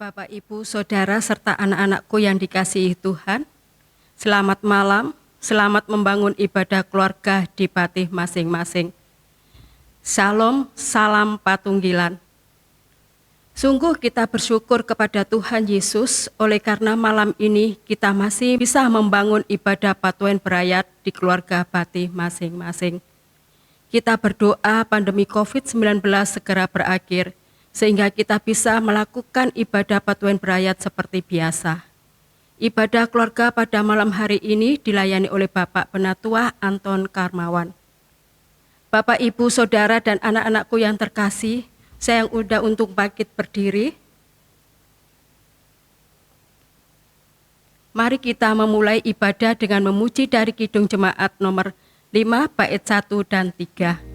Bapak, Ibu, Saudara, serta anak-anakku yang dikasihi Tuhan, selamat malam, selamat membangun ibadah keluarga di Batih masing-masing. Shalom, salam patunggilan. Sungguh kita bersyukur kepada Tuhan Yesus oleh karena malam ini kita masih bisa membangun ibadah Patuhen Berayat di keluarga Batih masing-masing. Kita berdoa pandemi COVID-19 segera berakhir, sehingga kita bisa melakukan ibadah Patuhen Berayat seperti biasa. Ibadah keluarga pada malam hari ini dilayani oleh Bapak Penatua Anton Karmawan. Bapak, Ibu, Saudara, dan anak-anakku yang terkasih, saya yang undang untuk bangkit berdiri. Mari kita memulai ibadah dengan memuji dari Kidung Jemaat nomor 5 bait 1 dan 3.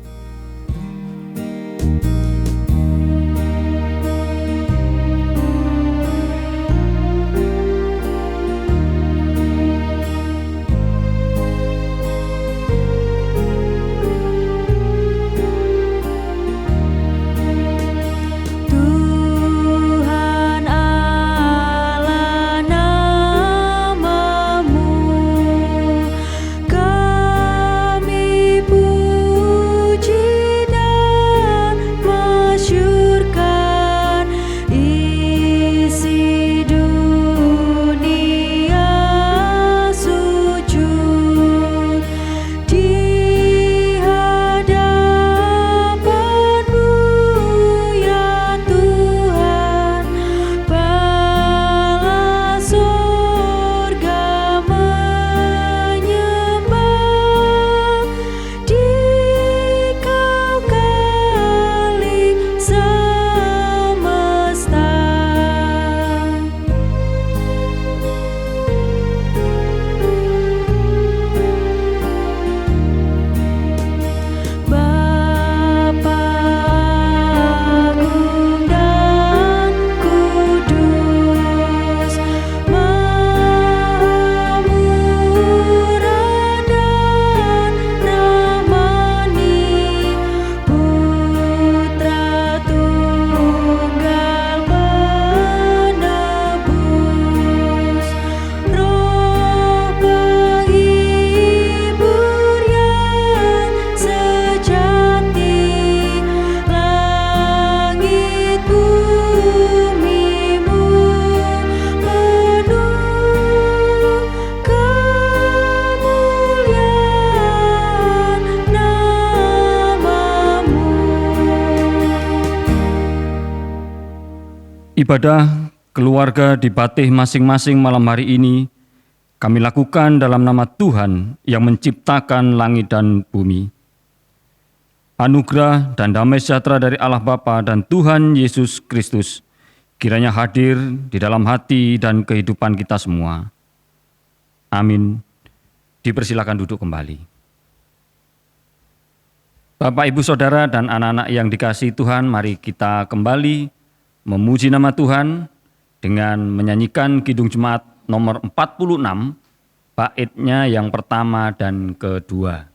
Ibadah keluarga di Batih masing-masing malam hari ini kami lakukan dalam nama Tuhan yang menciptakan langit dan bumi. Anugerah dan damai sejahtera dari Allah Bapa dan Tuhan Yesus Kristus kiranya hadir di dalam hati dan kehidupan kita semua. Amin. Dipersilakan duduk kembali. Bapak, Ibu, Saudara, dan anak-anak yang dikasihi Tuhan, mari kita kembali memuji nama Tuhan dengan menyanyikan Kidung Jemaat nomor 46, baitnya yang pertama dan kedua.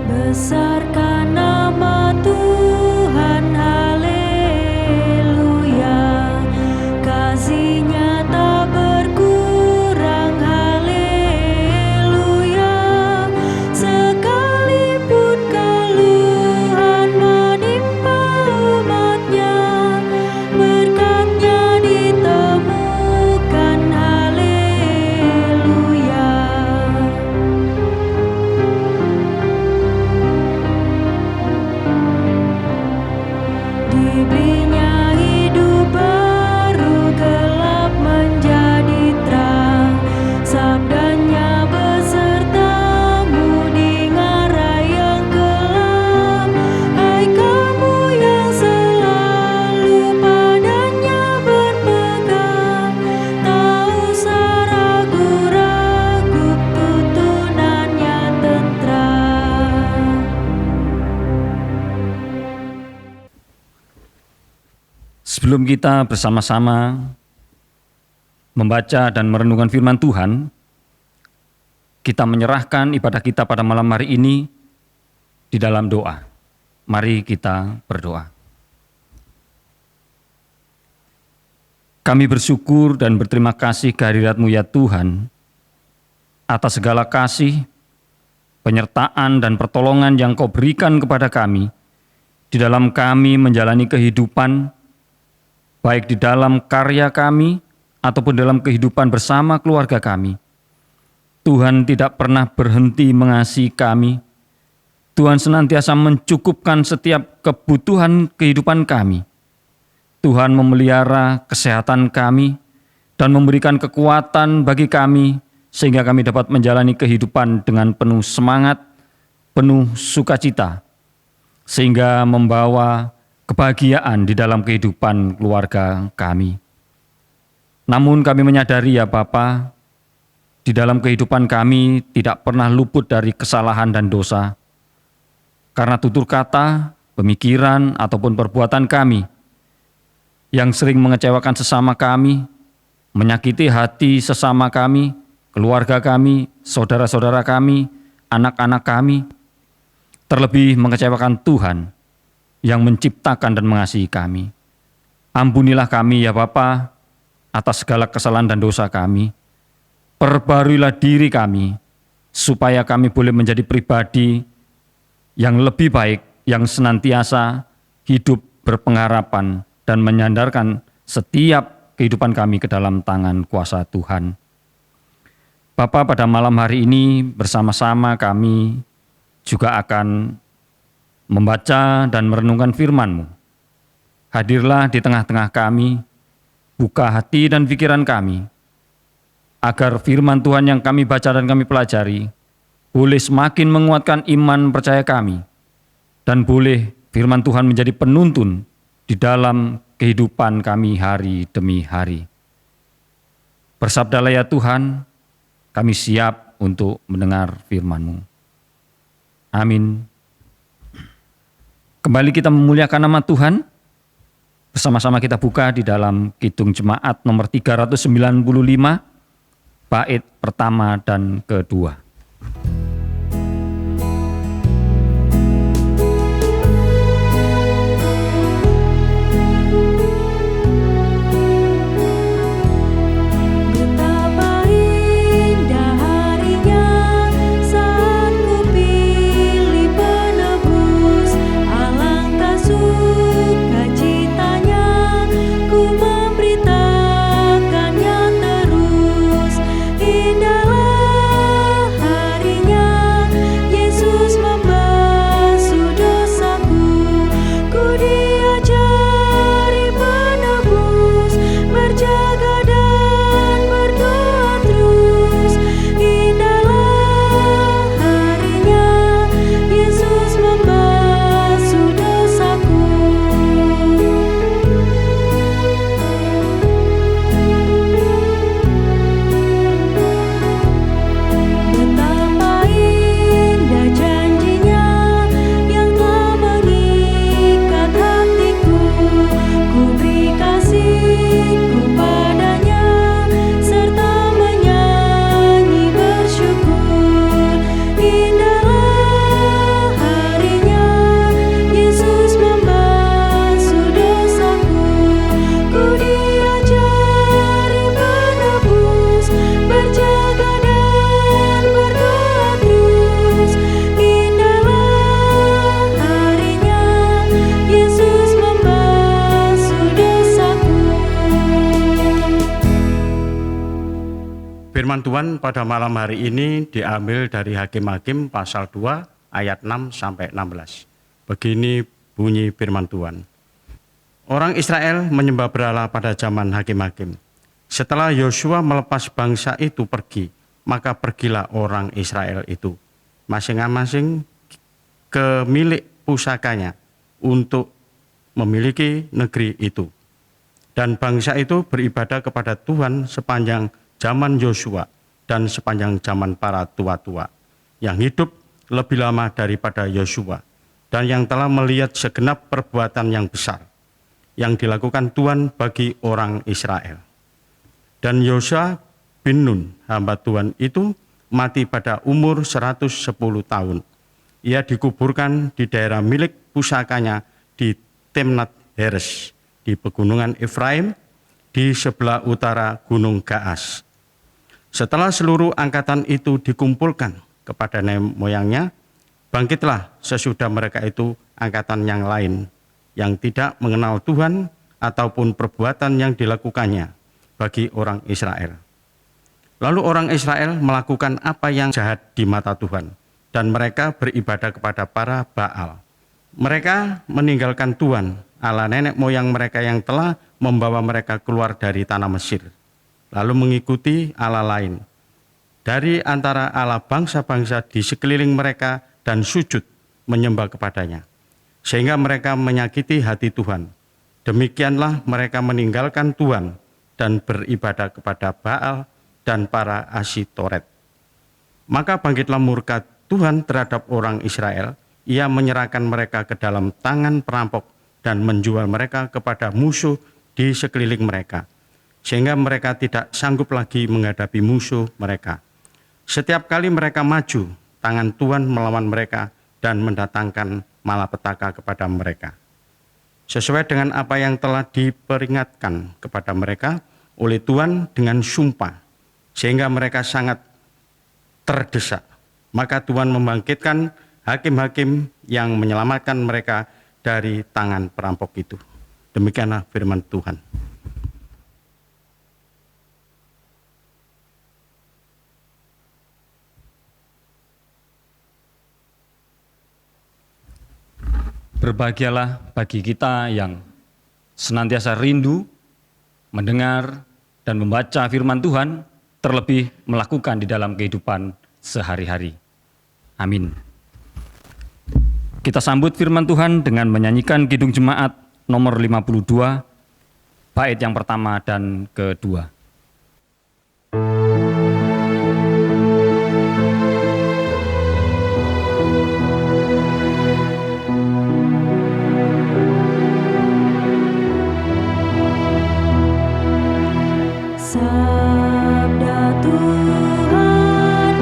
Besarkan nama Tuhan, haleluya, kasih-Nya tak berkurang, haleluya, sekalipun keluhan menimpa umat-Nya, berkat-Nya ditemukan, haleluya. Diberinya hidup baru, gelap menjadi terang, sabdanya besertamu di ngarai yang kelam. Hai kamu yang selalu padanya berpegang, tak usah ragu-ragu, tuntunannya tentram. Sebelum kita bersama-sama membaca dan merenungkan firman Tuhan, kita menyerahkan ibadah kita pada malam hari ini di dalam doa. Mari kita berdoa. Kami bersyukur dan berterima kasih kehadirat-Mu ya Tuhan, atas segala kasih, penyertaan dan pertolongan yang Kau berikan kepada kami, di dalam kami menjalani kehidupan, baik di dalam karya kami, ataupun dalam kehidupan bersama keluarga kami. Tuhan tidak pernah berhenti mengasihi kami. Tuhan senantiasa mencukupkan setiap kebutuhan kehidupan kami. Tuhan memelihara kesehatan kami dan memberikan kekuatan bagi kami sehingga kami dapat menjalani kehidupan dengan penuh semangat, penuh sukacita, sehingga membawa kebahagiaan di dalam kehidupan keluarga kami. Namun kami menyadari ya Bapa, di dalam kehidupan kami tidak pernah luput dari kesalahan dan dosa. Karena tutur kata, pemikiran, ataupun perbuatan kami yang sering mengecewakan sesama kami, menyakiti hati sesama kami, keluarga kami, saudara-saudara kami, anak-anak kami, terlebih mengecewakan Tuhan yang menciptakan dan mengasihi kami. Ampunilah kami ya Bapa atas segala kesalahan dan dosa kami. Perbaruilah diri kami supaya kami boleh menjadi pribadi yang lebih baik, yang senantiasa hidup berpengharapan dan menyandarkan setiap kehidupan kami ke dalam tangan kuasa Tuhan. Bapa, pada malam hari ini bersama-sama kami juga akan membaca dan merenungkan firman-Mu. Hadirlah di tengah-tengah kami, buka hati dan pikiran kami, agar firman Tuhan yang kami baca dan kami pelajari boleh semakin menguatkan iman percaya kami, dan boleh firman Tuhan menjadi penuntun di dalam kehidupan kami hari demi hari. Bersabdalah ya Tuhan, kami siap untuk mendengar firman-Mu. Amin. Kembali kita memuliakan nama Tuhan. Bersama-sama kita buka di dalam Kidung Jemaat nomor 395, bait pertama dan kedua. Firman Tuhan pada malam hari ini diambil dari Hakim-Hakim pasal 2 ayat 6 sampai 16. Begini bunyi firman Tuhan. Orang Israel menyembah berhala pada zaman Hakim-Hakim. Setelah Yosua melepas bangsa itu pergi, maka pergilah orang Israel itu masing-masing ke milik pusakanya untuk memiliki negeri itu. Dan bangsa itu beribadah kepada Tuhan sepanjang zaman Yosua dan sepanjang zaman para tua-tua yang hidup lebih lama daripada Yosua dan yang telah melihat segenap perbuatan yang besar yang dilakukan Tuhan bagi orang Israel. Dan Yosua bin Nun, hamba Tuhan itu, mati pada umur 110 tahun. ia dikuburkan di daerah milik pusakanya di Timnat Heres, di pegunungan Efraim, di sebelah utara Gunung Gaas. Setelah seluruh angkatan itu dikumpulkan kepada nenek moyangnya, bangkitlah sesudah mereka itu angkatan yang lain, yang tidak mengenal Tuhan ataupun perbuatan yang dilakukannya bagi orang Israel. Lalu orang Israel melakukan apa yang jahat di mata Tuhan, dan mereka beribadah kepada para Baal. Mereka meninggalkan Tuhan, Allah nenek moyang mereka yang telah membawa mereka keluar dari tanah Mesir, lalu mengikuti Allah lain dari antara Allah bangsa-bangsa di sekeliling mereka dan sujud menyembah kepadanya, sehingga mereka menyakiti hati Tuhan. Demikianlah mereka meninggalkan Tuhan dan beribadah kepada Baal dan para Asitoret. Maka bangkitlah murka Tuhan terhadap orang Israel. Ia menyerahkan mereka ke dalam tangan perampok dan menjual mereka kepada musuh di sekeliling mereka, sehingga mereka tidak sanggup lagi menghadapi musuh mereka. Setiap kali mereka maju, tangan Tuhan melawan mereka dan mendatangkan malapetaka kepada mereka, sesuai dengan apa yang telah diperingatkan kepada mereka oleh Tuhan dengan sumpah, sehingga mereka sangat terdesak. Maka Tuhan membangkitkan hakim-hakim yang menyelamatkan mereka dari tangan perampok itu. Demikianlah firman Tuhan. Berbahagialah bagi kita yang senantiasa rindu mendengar dan membaca firman Tuhan, terlebih melakukan di dalam kehidupan sehari-hari. Amin. Kita sambut firman Tuhan dengan menyanyikan Kidung Jemaat nomor 52, bait yang pertama dan kedua. Sabda Tuhan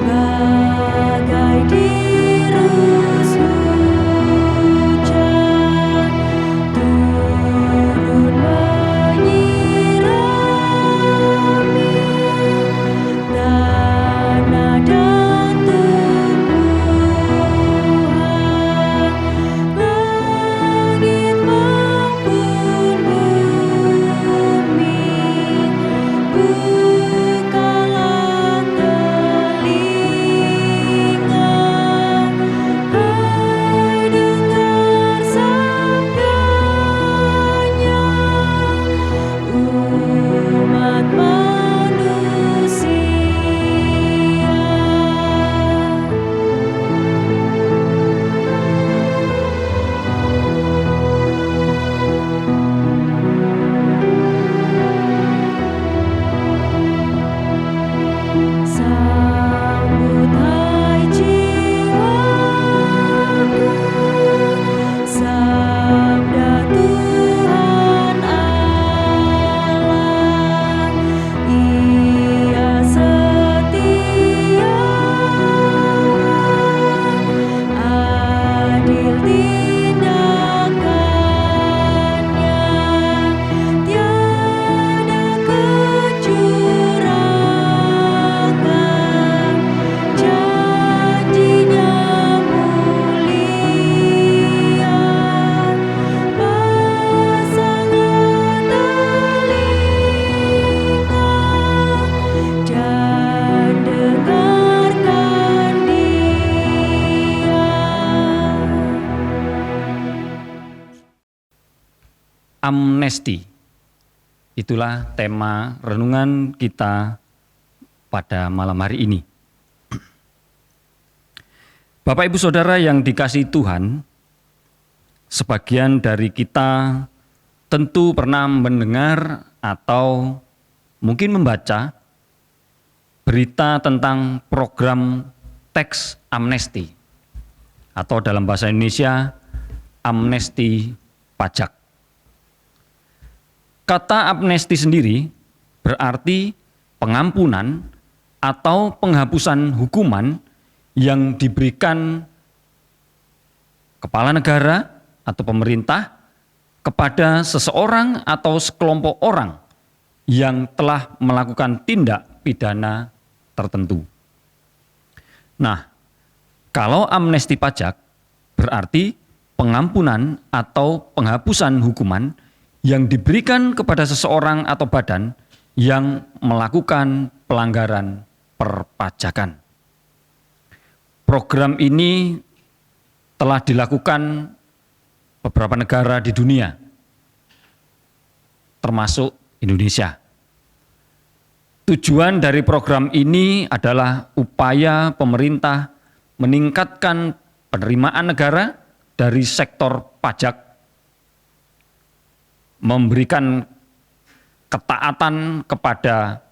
bagai dirus hujan turun menyirami tanah dan tumbuhan, langit maupun bumi. Bukalah telinga, hai dengar sabdanya, umat manusia. Sambut hai jiwaku, sabda Tuhan Allah. Ia setia, adil tindakannya, tiada kecurangan, janjinya mulia. Pasanglah telinga dan dengarkan Dia. Amnesti. Itulah tema renungan kita pada malam hari ini. Bapak Ibu Saudara yang dikasihi Tuhan, sebagian dari kita tentu pernah mendengar atau mungkin membaca berita tentang program teks amnesti atau dalam bahasa Indonesia amnesti pajak. Kata amnesti sendiri berarti pengampunan atau penghapusan hukuman yang diberikan kepala negara atau pemerintah kepada seseorang atau sekelompok orang yang telah melakukan tindak pidana tertentu. Nah, kalau amnesti pajak berarti pengampunan atau penghapusan hukuman yang diberikan kepada seseorang atau badan yang melakukan pelanggaran perpajakan. Program ini telah dilakukan beberapa negara di dunia, termasuk Indonesia. Tujuan dari program ini adalah upaya pemerintah meningkatkan penerimaan negara dari sektor pajak, memberikan ketaatan kepada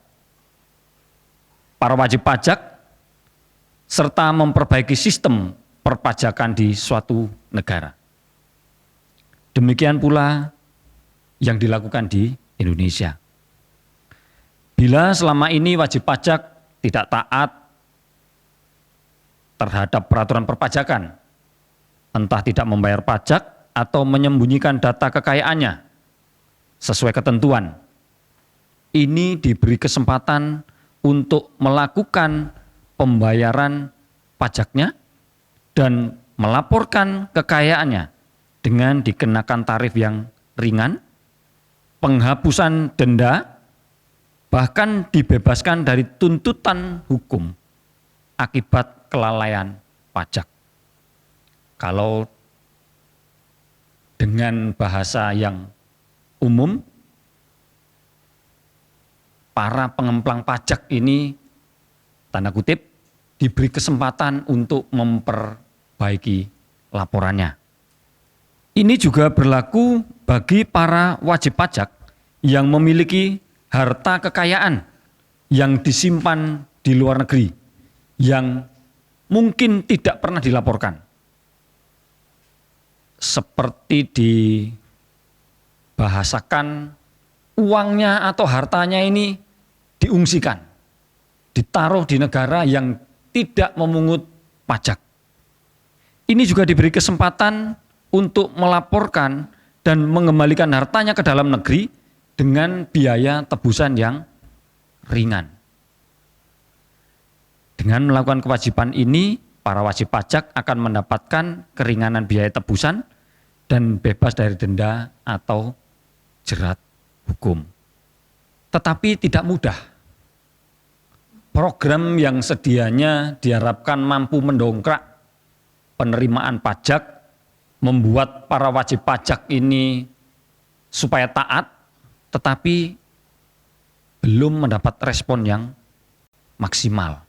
para wajib pajak, serta memperbaiki sistem perpajakan di suatu negara. Demikian pula yang dilakukan di Indonesia. Bila selama ini wajib pajak tidak taat terhadap peraturan perpajakan, entah tidak membayar pajak atau menyembunyikan data kekayaannya sesuai ketentuan, ini diberi kesempatan untuk melakukan pembayaran pajaknya dan melaporkan kekayaannya dengan dikenakan tarif yang ringan, penghapusan denda, bahkan dibebaskan dari tuntutan hukum akibat kelalaian pajak. Kalau dengan bahasa yang umum, para pengemplang pajak ini, tanda kutip, diberi kesempatan untuk memperbaiki laporannya. Ini juga berlaku bagi para wajib pajak yang memiliki harta kekayaan yang disimpan di luar negeri, yang mungkin tidak pernah dilaporkan. Seperti dibahasakan uangnya atau hartanya ini diungsikan, ditaruh di negara yang tidak memungut pajak. Ini juga diberi kesempatan untuk melaporkan dan mengembalikan hartanya ke dalam negeri dengan biaya tebusan yang ringan. Dengan melakukan kewajiban ini, para wajib pajak akan mendapatkan keringanan biaya tebusan dan bebas dari denda atau jerat hukum. Tetapi tidak mudah. Program yang sedianya diharapkan mampu mendongkrak penerimaan pajak, membuat para wajib pajak ini supaya taat, tetapi belum mendapat respon yang maksimal.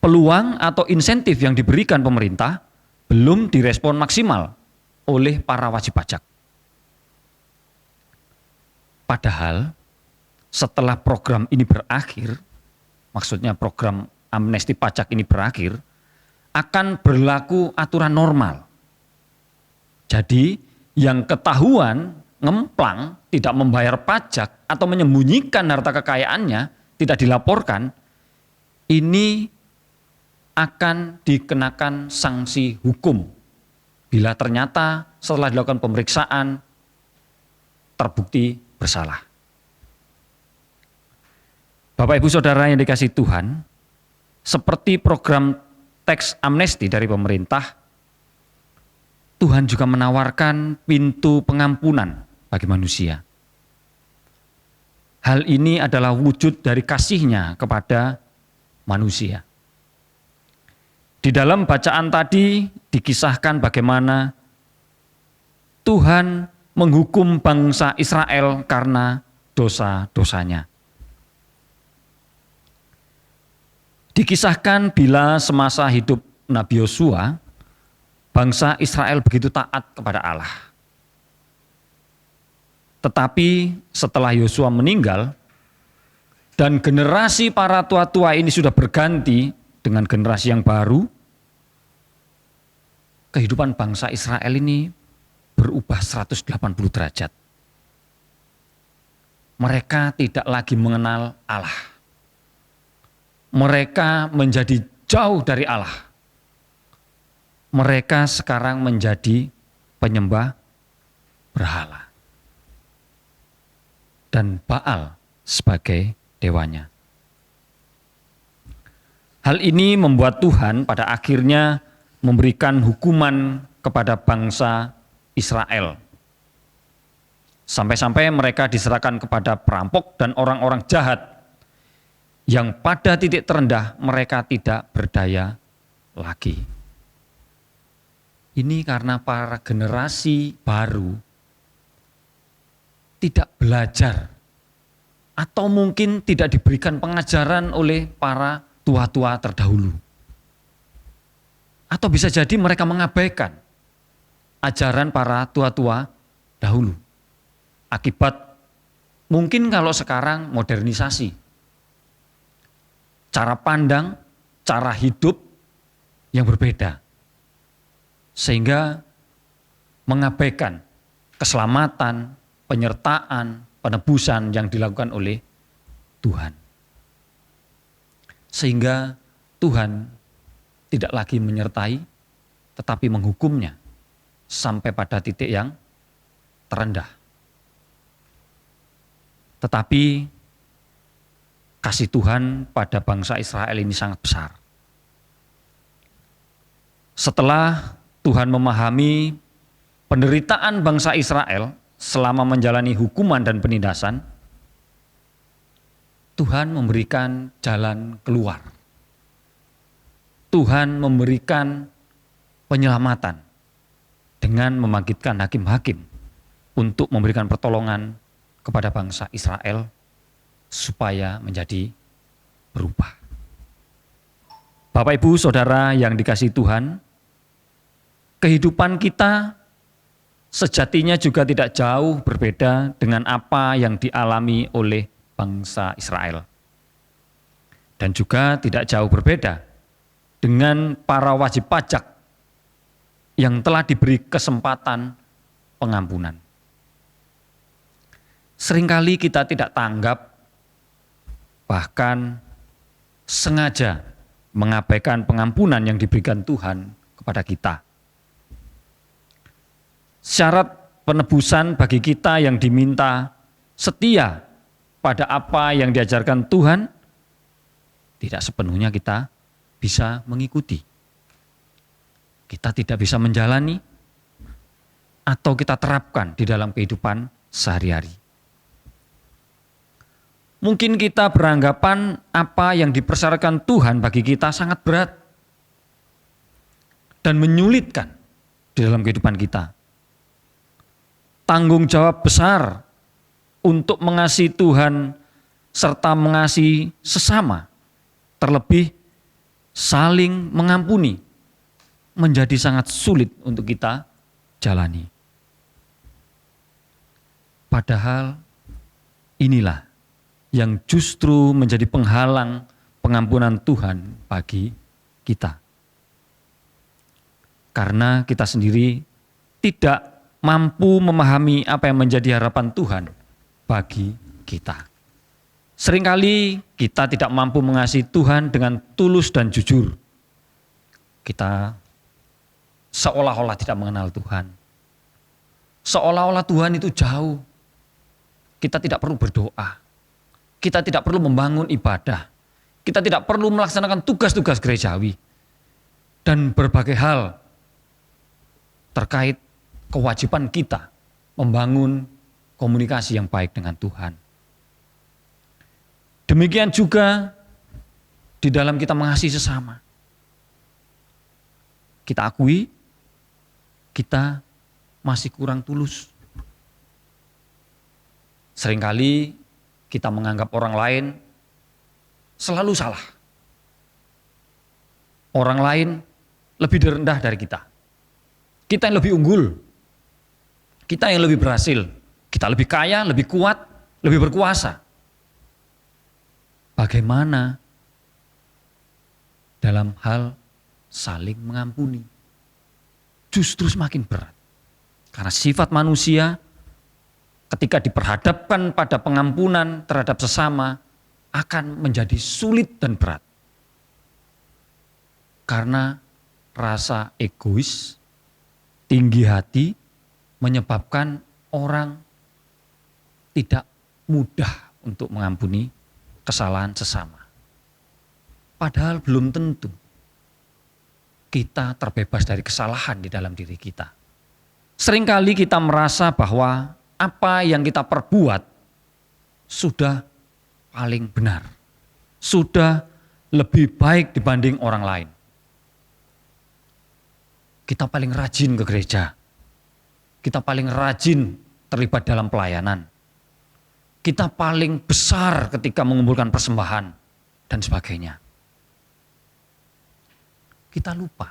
Peluang atau insentif yang diberikan pemerintah belum direspon maksimal oleh para wajib pajak. Padahal setelah program ini berakhir, maksudnya program amnesti pajak ini berakhir, akan berlaku aturan normal. Jadi yang ketahuan ngemplang, tidak membayar pajak atau menyembunyikan harta kekayaannya, tidak dilaporkan, ini akan dikenakan sanksi hukum bila ternyata setelah dilakukan pemeriksaan terbukti bersalah. Bapak Ibu Saudara yang dikasihi Tuhan, seperti program teks amnesti dari pemerintah, Tuhan juga menawarkan pintu pengampunan bagi manusia. Hal ini adalah wujud dari kasih-Nya kepada manusia. Di dalam bacaan tadi dikisahkan bagaimana Tuhan menghukum bangsa Israel karena dosa-dosanya. Dikisahkan bila semasa hidup Nabi Yosua, bangsa Israel begitu taat kepada Allah. Tetapi setelah Yosua meninggal dan generasi para tua-tua ini sudah berganti dengan generasi yang baru, kehidupan bangsa Israel ini berubah 180 derajat. Mereka tidak lagi mengenal Allah. mereka menjadi jauh dari Allah. Mereka sekarang menjadi penyembah berhala dan Baal sebagai dewanya. Hal ini membuat Tuhan pada akhirnya memberikan hukuman kepada bangsa Israel. Sampai-sampai mereka diserahkan kepada perampok dan orang-orang jahat yang pada titik terendah mereka tidak berdaya lagi. Ini karena para generasi baru tidak belajar atau mungkin tidak diberikan pengajaran oleh para tua-tua terdahulu. Atau bisa jadi mereka mengabaikan ajaran para tua-tua dahulu. Akibat mungkin kalau sekarang modernisasi, cara pandang, cara hidup yang berbeda. Sehingga mengabaikan keselamatan, penyertaan, penebusan yang dilakukan oleh Tuhan. Sehingga Tuhan tidak lagi menyertai, tetapi menghukumnya sampai pada titik yang terendah. Tetapi kasih Tuhan pada bangsa Israel ini sangat besar. Setelah Tuhan memahami penderitaan bangsa Israel selama menjalani hukuman dan penindasan, Tuhan memberikan jalan keluar. Tuhan memberikan penyelamatan dengan membangkitkan hakim-hakim untuk memberikan pertolongan kepada bangsa Israel supaya menjadi berubah. Bapak, Ibu, Saudara yang dikasihi Tuhan, kehidupan kita sejatinya juga tidak jauh berbeda dengan apa yang dialami oleh bangsa Israel. Dan juga tidak jauh berbeda dengan para wajib pajak yang telah diberi kesempatan pengampunan. Seringkali kita tidak tanggap, bahkan sengaja mengabaikan pengampunan yang diberikan Tuhan kepada kita. Syarat penebusan bagi kita yang diminta setia pada apa yang diajarkan Tuhan, tidak sepenuhnya kita bisa mengikuti. Kita tidak bisa menjalani atau kita terapkan di dalam kehidupan sehari-hari. Mungkin kita beranggapan apa yang dipersyaratkan Tuhan bagi kita sangat berat dan menyulitkan di dalam kehidupan kita. Tanggung jawab besar untuk mengasihi Tuhan serta mengasihi sesama, terlebih saling mengampuni, menjadi sangat sulit untuk kita jalani. Padahal inilah yang justru menjadi penghalang pengampunan Tuhan bagi kita. Karena kita sendiri tidak mampu memahami apa yang menjadi harapan Tuhan bagi kita. Seringkali kita tidak mampu mengasihi Tuhan dengan tulus dan jujur. Kita seolah-olah tidak mengenal Tuhan. Seolah-olah Tuhan itu jauh. Kita tidak perlu berdoa. Kita tidak perlu membangun ibadah. Kita tidak perlu melaksanakan tugas-tugas gerejawi. Dan berbagai hal terkait kewajiban kita membangun komunikasi yang baik dengan Tuhan. Demikian juga di dalam kita mengasihi sesama. Kita akui kita masih kurang tulus. Seringkali kita menganggap orang lain selalu salah. Orang lain lebih rendah dari kita. Kita yang lebih unggul. Kita yang lebih berhasil. Kita lebih kaya, lebih kuat, lebih berkuasa. Bagaimana dalam hal saling mengampuni? Justru semakin berat. Karena sifat manusia ketika diperhadapkan pada pengampunan terhadap sesama akan menjadi sulit dan berat. Karena rasa egois, tinggi hati menyebabkan orang tidak mudah untuk mengampuni kesalahan sesama. Padahal belum tentu kita terbebas dari kesalahan di dalam diri kita. Seringkali kita merasa bahwa apa yang kita perbuat sudah paling benar, sudah lebih baik dibanding orang lain. Kita paling rajin ke gereja, kita paling rajin terlibat dalam pelayanan, kita paling besar ketika mengumpulkan persembahan, dan sebagainya. Kita lupa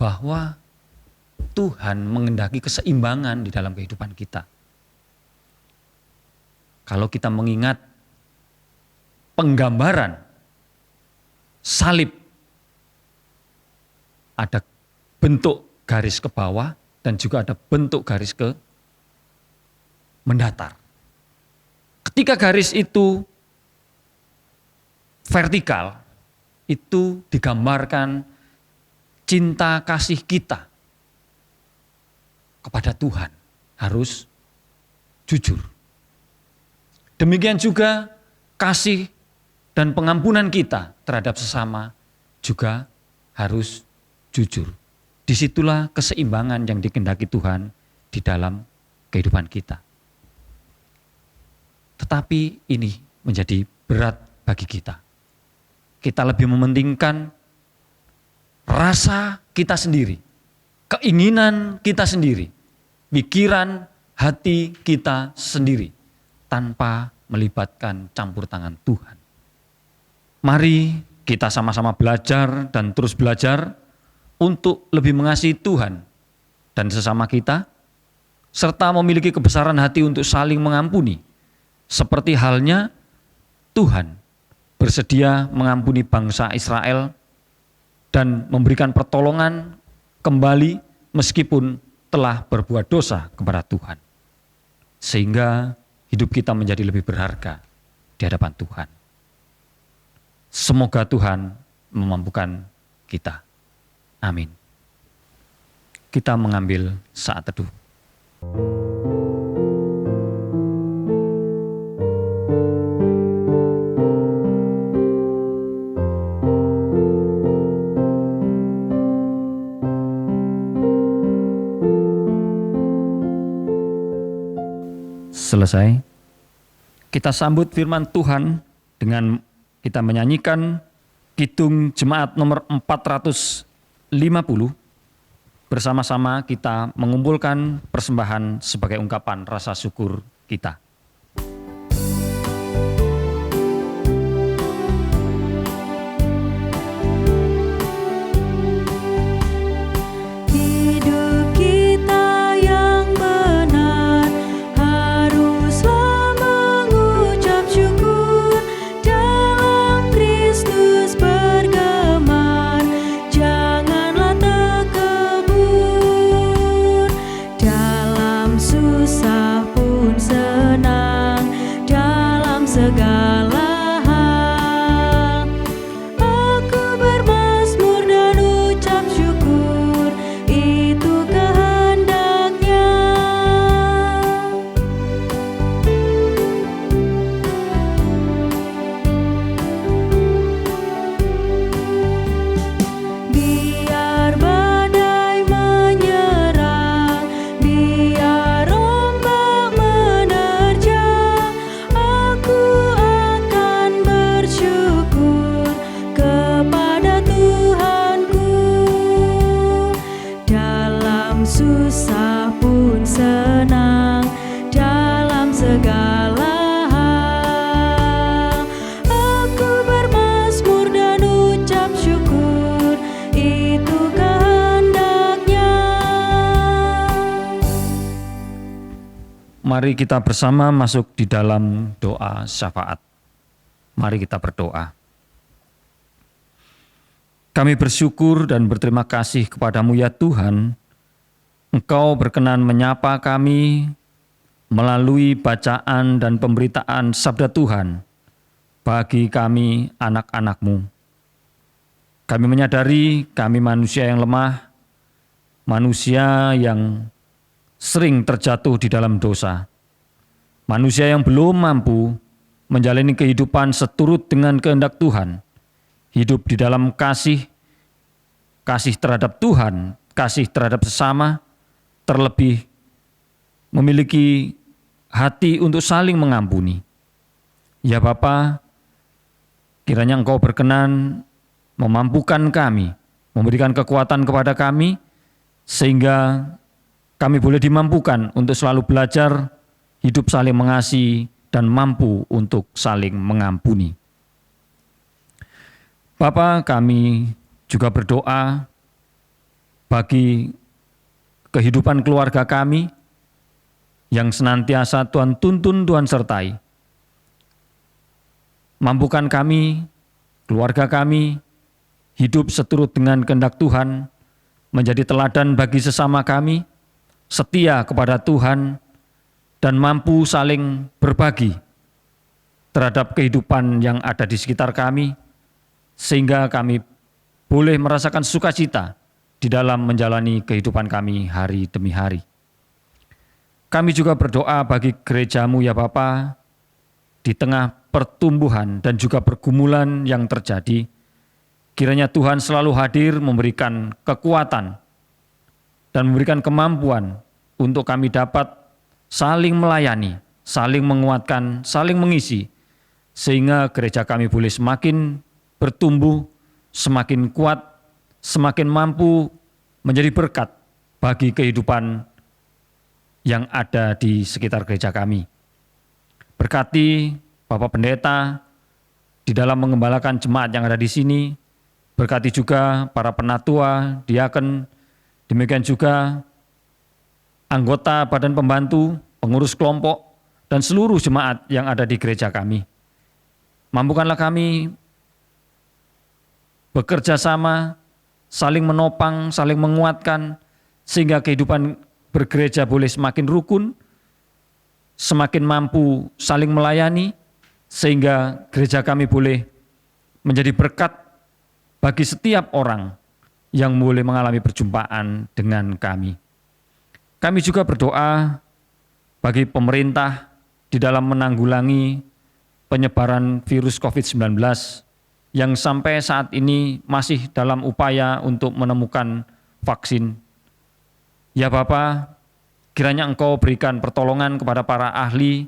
bahwa Tuhan mengendaki keseimbangan di dalam kehidupan kita. Kalau kita mengingat penggambaran salib, ada bentuk garis ke bawah dan juga ada bentuk garis ke mendatar. Ketika garis itu vertikal, itu digambarkan cinta kasih kita kepada Tuhan harus jujur. Demikian juga kasih dan pengampunan kita terhadap sesama juga harus jujur. Disitulah keseimbangan yang dikehendaki Tuhan di dalam kehidupan kita. Tetapi ini menjadi berat bagi kita. Kita lebih mementingkan rasa kita sendiri, keinginan kita sendiri, pikiran hati kita sendiri, tanpa melibatkan campur tangan Tuhan. Mari kita sama-sama belajar dan terus belajar untuk lebih mengasihi Tuhan dan sesama kita, serta memiliki kebesaran hati untuk saling mengampuni, seperti halnya Tuhan bersedia mengampuni bangsa Israel dan memberikan pertolongan kembali meskipun telah berbuat dosa kepada Tuhan. Sehingga hidup kita menjadi lebih berharga di hadapan Tuhan. Semoga Tuhan memampukan kita. Amin. Kita mengambil saat teduh. Selesai. Kita sambut firman Tuhan dengan kita menyanyikan Kidung Jemaat nomor 450. Bersama-sama kita mengumpulkan persembahan sebagai ungkapan rasa syukur kita. Hidup kita yang benar haruslah mengucap syukur, dalam Kristus bergemar, janganlah takabur, dalam susah pun senang, dalam segala hal aku bermazmur dan ucap syukur, itu kehendaknya. Biar badai menyerang, biar ombak menerjang, aku akan bersyukur kepada Tuhanku, dalam susah pun senang, dalam segala hal aku bermazmur dan ucap syukur, itu kehendaknya. Mari kita bersama masuk di dalam doa syafaat. Mari kita berdoa. Kami bersyukur dan berterima kasih kepadamu ya Tuhan. Engkau berkenan menyapa kami melalui bacaan dan pemberitaan sabda Tuhan bagi kami anak-anak-Mu. Kami menyadari kami manusia yang lemah, manusia yang sering terjatuh di dalam dosa, manusia yang belum mampu menjalani kehidupan seturut dengan kehendak Tuhan, hidup di dalam kasih terhadap Tuhan, kasih terhadap sesama, terlebih memiliki hati untuk saling mengampuni. Ya Bapa, kiranya Engkau berkenan memampukan kami, memberikan kekuatan kepada kami, sehingga kami boleh dimampukan untuk selalu belajar hidup saling mengasihi dan mampu untuk saling mengampuni. Bapa, kami juga berdoa bagi kehidupan keluarga kami yang senantiasa Tuhan tuntun, Tuhan sertai. Mampukan kami, keluarga kami, hidup seturut dengan kehendak Tuhan, menjadi teladan bagi sesama kami, setia kepada Tuhan, dan mampu saling berbagi terhadap kehidupan yang ada di sekitar kami, sehingga kami boleh merasakan sukacita di dalam menjalani kehidupan kami hari demi hari. Kami juga berdoa bagi gereja-Mu ya Bapa, di tengah pertumbuhan dan juga pergumulan yang terjadi, kiranya Tuhan selalu hadir memberikan kekuatan dan memberikan kemampuan untuk kami dapat saling melayani, saling menguatkan, saling mengisi, sehingga gereja kami boleh semakin bertumbuh, semakin kuat, semakin mampu menjadi berkat bagi kehidupan yang ada di sekitar gereja kami. Berkati Bapak Pendeta di dalam mengembalakan jemaat yang ada di sini, berkati juga para penatua, diaken, demikian juga anggota badan pembantu, pengurus kelompok, dan seluruh jemaat yang ada di gereja kami. Mampukanlah kami bekerja sama, saling menopang, saling menguatkan, sehingga kehidupan bergereja boleh semakin rukun, semakin mampu saling melayani, sehingga gereja kami boleh menjadi berkat bagi setiap orang yang boleh mengalami perjumpaan dengan kami. Kami juga berdoa bagi pemerintah di dalam menanggulangi penyebaran virus COVID-19 yang sampai saat ini masih dalam upaya untuk menemukan vaksin. Ya Bapa, kiranya Engkau berikan pertolongan kepada para ahli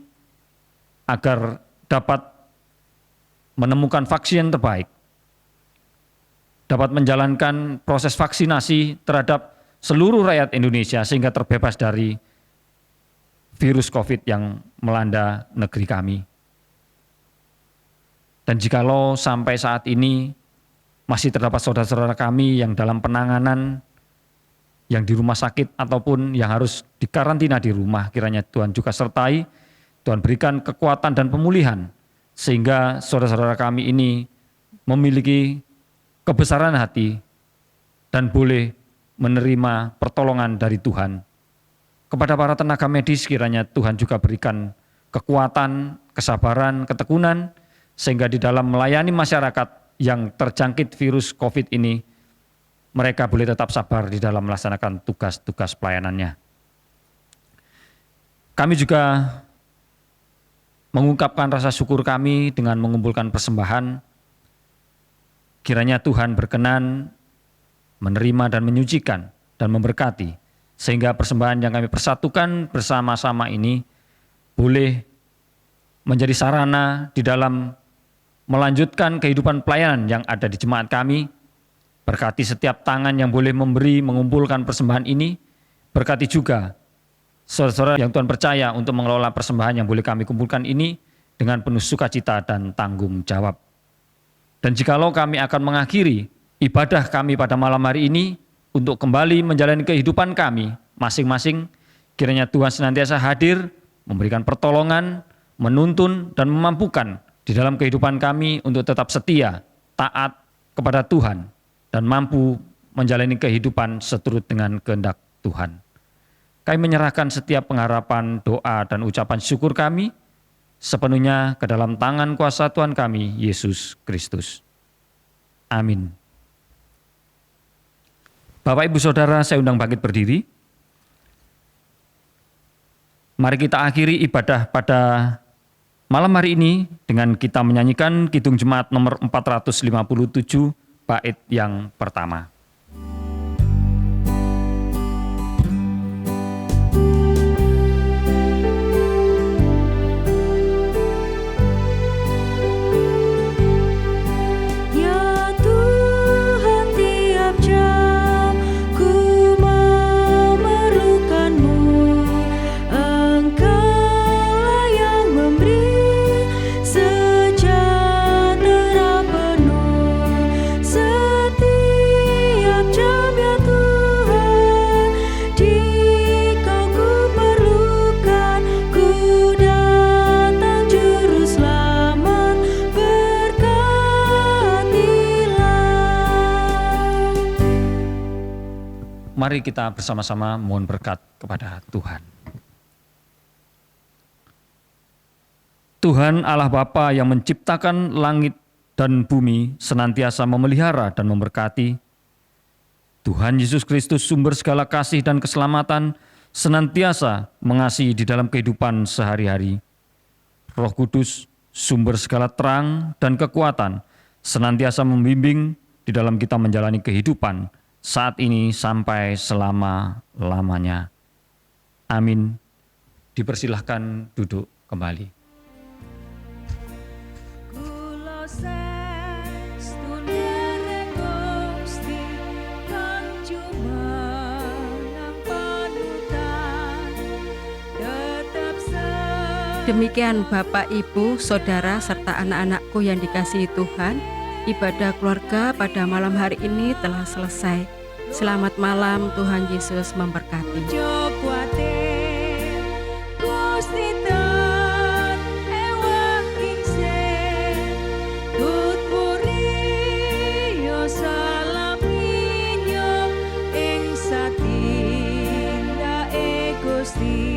agar dapat menemukan vaksin yang terbaik, dapat menjalankan proses vaksinasi terhadap seluruh rakyat Indonesia sehingga terbebas dari virus COVID yang melanda negeri kami. Dan jikalau sampai saat ini masih terdapat saudara-saudara kami yang dalam penanganan, yang di rumah sakit ataupun yang harus dikarantina di rumah, kiranya Tuhan juga sertai, Tuhan berikan kekuatan dan pemulihan, sehingga saudara-saudara kami ini memiliki kebesaran hati dan boleh menerima pertolongan dari Tuhan. Kepada para tenaga medis, kiranya Tuhan juga berikan kekuatan, kesabaran, ketekunan, sehingga di dalam melayani masyarakat yang terjangkit virus COVID ini, mereka boleh tetap sabar di dalam melaksanakan tugas-tugas pelayanannya. Kami juga mengungkapkan rasa syukur kami dengan mengumpulkan persembahan. Kiranya Tuhan berkenan menerima dan menyucikan dan memberkati, sehingga persembahan yang kami persatukan bersama-sama ini boleh menjadi sarana di dalam melanjutkan kehidupan pelayanan yang ada di jemaat kami. Berkati setiap tangan yang boleh memberi, mengumpulkan persembahan ini. Berkati juga saudara-saudara yang Tuhan percaya untuk mengelola persembahan yang boleh kami kumpulkan ini dengan penuh sukacita dan tanggung jawab. Dan jikalau kami akan mengakhiri ibadah kami pada malam hari ini untuk kembali menjalani kehidupan kami masing-masing, kiranya Tuhan senantiasa hadir, memberikan pertolongan, menuntun dan memampukan di dalam kehidupan kami untuk tetap setia, taat kepada Tuhan, dan mampu menjalani kehidupan seturut dengan kehendak Tuhan. Kami menyerahkan setiap pengharapan, doa, dan ucapan syukur kami sepenuhnya ke dalam tangan kuasa Tuhan kami, Yesus Kristus. Amin. Bapak, Ibu, Saudara, saya undang bangkit berdiri. Mari kita akhiri ibadah pada malam hari ini dengan kita menyanyikan Kidung Jemaat nomor 457, bait yang pertama. Ya Tuhan, tiap jam ku memerlukan-Mu. Engkaulah yang memberi sejahtera penuh. Setiap jam ya Tuhan, Dikau ku perlukan. Ku datang Juru Selamat, berkatilah. Mari kita bersama-sama mohon berkat kepada Tuhan. Tuhan Allah Bapa yang menciptakan langit dan bumi senantiasa memelihara dan memberkati. Tuhan Yesus Kristus sumber segala kasih dan keselamatan senantiasa mengasihi di dalam kehidupan sehari-hari. Roh Kudus sumber segala terang dan kekuatan senantiasa membimbing di dalam kita menjalani kehidupan saat ini sampai selama-lamanya. Amin. Dipersilahkan duduk kembali. Kula sestun dereng Gusti kang jumeneng panutan tetap Demikian Bapak, Ibu, Saudara, serta anak-anakku yang dikasihi Tuhan, ibadah keluarga pada malam hari ini telah selesai. Selamat malam, Tuhan Yesus memberkati. ojo kuatir Gusti ten ewah kingsih tutpuri yo salapinyo ing satindake Gusti